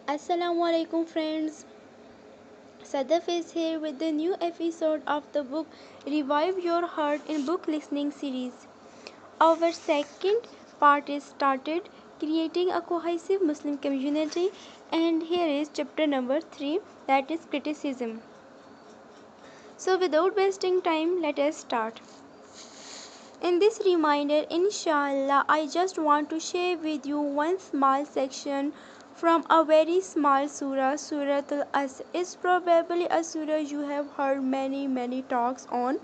Assalamu alaikum friends. Sadaf is here with the new episode of the book Revive Your Heart in Book Listening series. Our second part is started creating a cohesive Muslim community, and here is chapter number 3, that is criticism. So without wasting time, let us start. In this reminder, inshallah, I just want to share with you one small section from a very small surah. Surah Al-Asr is probably a surah you have heard many talks on,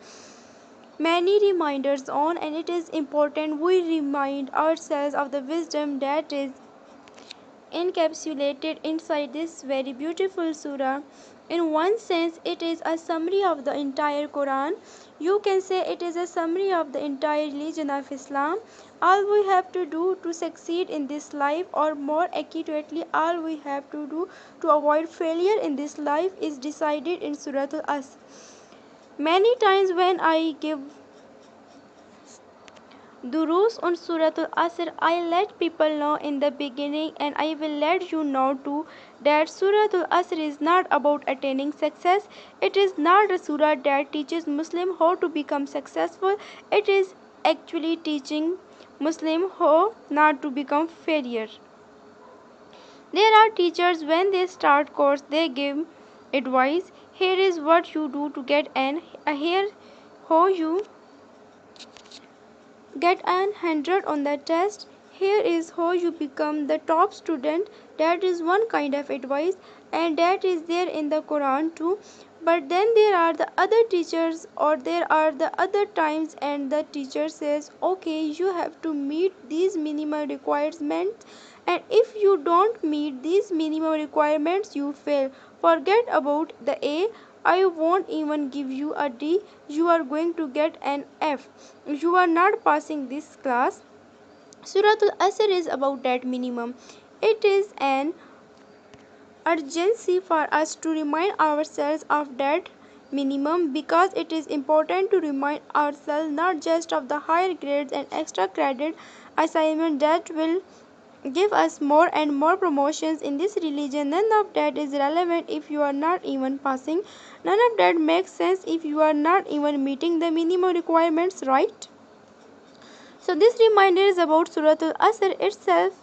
many reminders on, and it is important we remind ourselves of the wisdom that is encapsulated inside this very beautiful surah. In one sense, it is a summary of the entire Quran. You can say it is a summary of the entire religion of Islam. All we have to do to succeed in this life, or more accurately, all we have to do to avoid failure in this life, is decided in Surah Al-Asr. Many times when I give Durus on Surah Al-Asr, I let people know in the beginning, and I will let you know too, that Surah Al-Asr is not about attaining success. It is not a surah that teaches Muslim how to become successful. It is actually teaching Muslim how not to become failure. There are teachers, when they start course, they give advice. Here is what you do to get an, here how you get an 100 on the test. Here is how you become the top student. That is one kind of advice, and that is there in the Quran too. But then there are the other teachers, or there are the other times, and the teacher says, okay, you have to meet these minimum requirements, and if you don't meet these minimum requirements, you fail. Forget about the A. I won't even give you a D. You are going to get an F. You are not passing this class. Surah Al-Asr is about that minimum. It is an urgency for us to remind ourselves of that minimum, because it is important to remind ourselves not just of the higher grades and extra credit assignment that will give us more and more promotions in this religion. None of that is relevant if you are not even passing. None of that makes sense if you are not even meeting the minimum requirements, right? So this reminder is about Surah Al-Asr itself.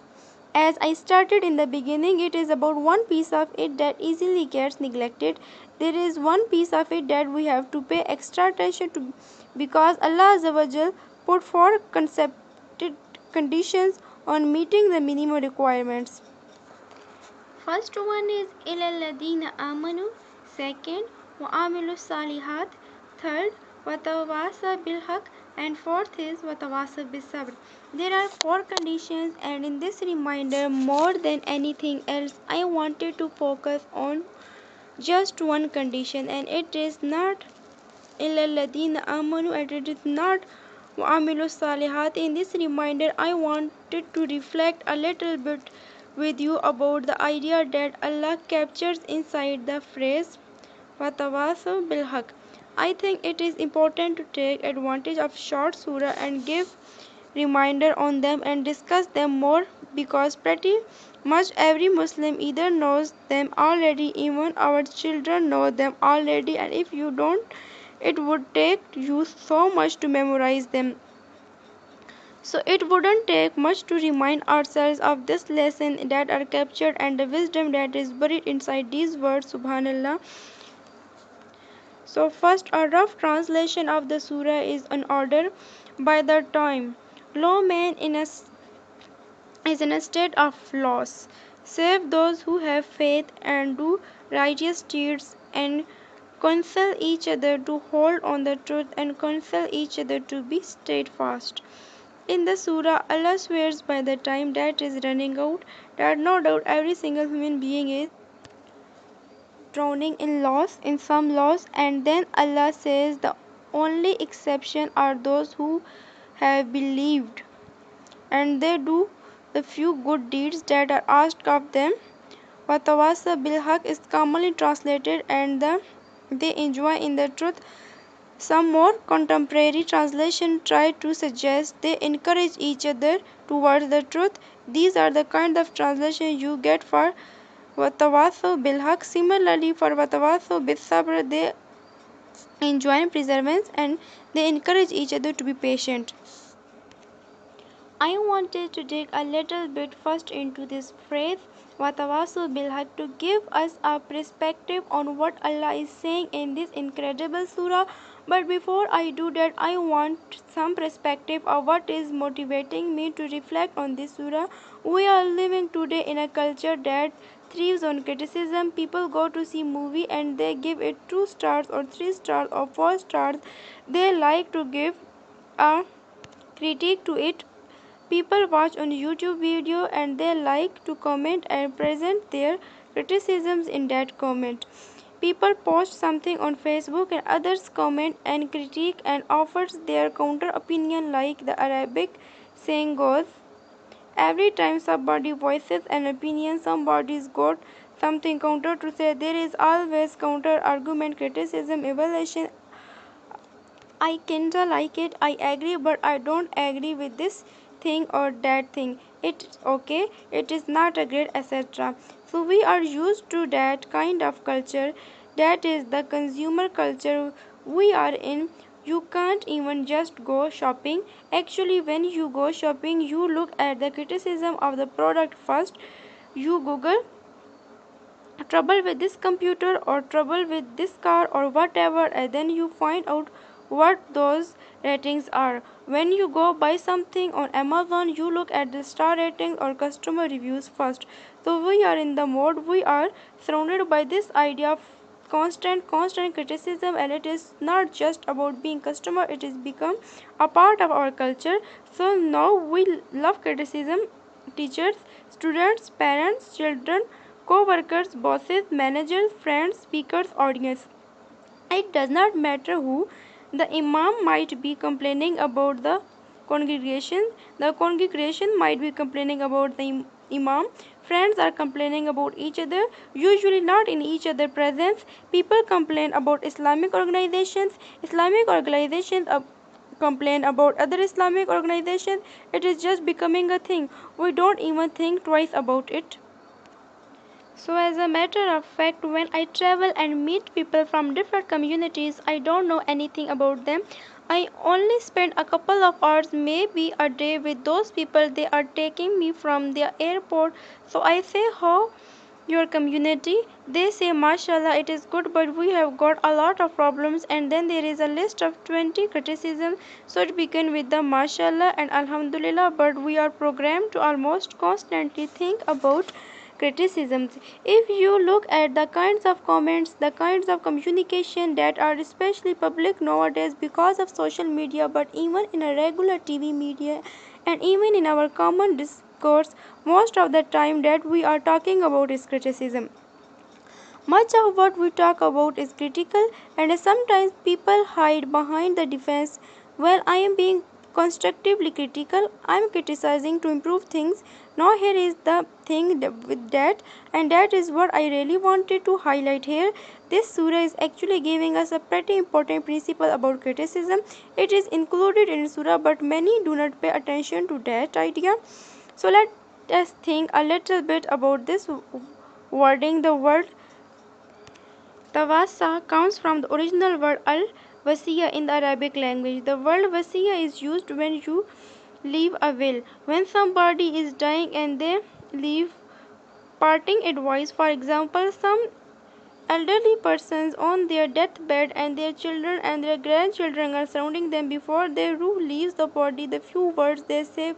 As I started in the beginning, it is about one piece of it that easily gets neglected. There is one piece of it that we have to pay extra attention to, because Allah Azza wa Jal put four concepted conditions on meeting the minimum requirements. First one is ilalladina amanu. Second, wa amilu salihat. Third, watawasa bilhaq. And fourth is watawasa bisabr. There are four conditions, and in this reminder, more than anything else, I wanted to focus on just one condition, and it is not ilalladina amanu, and it is not Amilu Salihat. In this reminder, I wanted to reflect a little bit with you about the idea that Allah captures inside the phrase Watawasaw Bilhaq. I think it is important to take advantage of short surah and give reminder on them and discuss them more, because pretty much every Muslim either knows them already, even our children know them already, and if you don't, it would take you so much to memorize them. So it wouldn't take much to remind ourselves of this lesson that are captured and the wisdom that is buried inside these words, subhanallah. So first, a rough translation of the surah is in order. By the time low man is in a state of loss, save those who have faith and do righteous deeds, and counsel each other to hold on the truth, and counsel each other to be steadfast. In the surah, Allah swears by the time that is running out, that no doubt every single human being is drowning in loss, in some loss, and then Allah says the only exception are those who have believed and they do the few good deeds that are asked of them. Watawasa bilhaq is commonly translated and they enjoy in the truth. Some more contemporary translations try to suggest they encourage each other towards the truth. These are the kind of translation you get for وَتَوَاصَوْا بِالْحَقِّ. Similarly, for وَتَوَاصَوْا بِالصَّبْرِ, they enjoin perseverance and they encourage each other to be patient. I wanted to dig a little bit first into this phrase وَتَوَاصَوْا بِالْحَقِّ to give us a perspective on what Allah is saying in this incredible surah. But before I do that, I want some perspective of what is motivating me to reflect on this surah. We are living today in a culture that thrives on criticism. People go to see movie and they give it 2 stars or 3 stars or 4 stars. They like to give a critique to it. People watch on YouTube video and they like to comment and present their criticisms in that comment. People post something on Facebook and others comment and critique and offers their counter opinion, like the Arabic saying goes. Every time somebody voices an opinion, somebody's got something counter to say. There is always counter argument, criticism, evaluation. I kinda like it, I agree, but I don't agree with this thing or that thing. It's okay, it is not a great, etc. So we are used to that kind of culture. That is the consumer culture we are in. You can't even just go shopping. Actually, when you go shopping, you look at the criticism of the product first. You Google trouble with this computer or trouble with this car or whatever, and then you find out what those ratings are. When you go buy something on Amazon, you look at the star ratings or customer reviews first. So we are in the mode, we are surrounded by this idea of constant criticism, and it is not just about being customer, it is become a part of our culture. So now we love criticism. Teachers, students, parents, children, co-workers, bosses, managers, friends, speakers, audience. It does not matter who. The imam might be complaining about the congregation. The congregation might be complaining about the imam. Friends are complaining about each other, usually not in each other's presence. People complain about Islamic organizations. Islamic organizations complain about other Islamic organizations. It is just becoming a thing. We don't even think twice about it. So, as a matter of fact, when I travel and meet people from different communities, I don't know anything about them. I only spend a couple of hours, maybe a day, with those people. They are taking me from the airport. So I say, how your community? They say, mashallah, it is good, but we have got a lot of problems. And then there is a list of 20 criticisms. So it begins with the mashallah and alhamdulillah, but we are programmed to almost constantly think about criticisms. If you look at the kinds of comments, the kinds of communication that are especially public nowadays because of social media, but even in a regular TV media and even in our common discourse, most of the time that we are talking about is criticism. Much of what we talk about is critical, and sometimes people hide behind the defense. Well, I am being constructively critical, I am criticizing to improve things. Now, here is the thing with that, and that is what I really wanted to highlight here. This surah is actually giving us a pretty important principle about criticism. It is included in surah, but many do not pay attention to that idea. So, let us think a little bit about this wording. The word Tawassa comes from the original word al-wasiya in the Arabic language. The word wasiya is used when you leave a will. When somebody is dying and they leave parting advice, for example, some elderly persons on their deathbed and their children and their grandchildren are surrounding them before their ruh leaves the body, the few words they say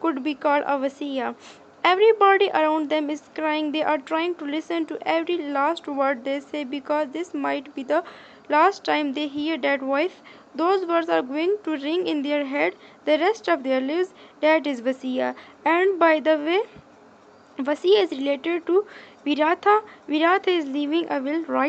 could be called a wasiya. Everybody around them is crying. They are trying to listen to every last word they say because this might be the last time they hear that voice. Those words are going to ring in their head the rest of their lives. That is wasiya. And by the way, wasiya is related to viratha. Viratha is leaving a will, right?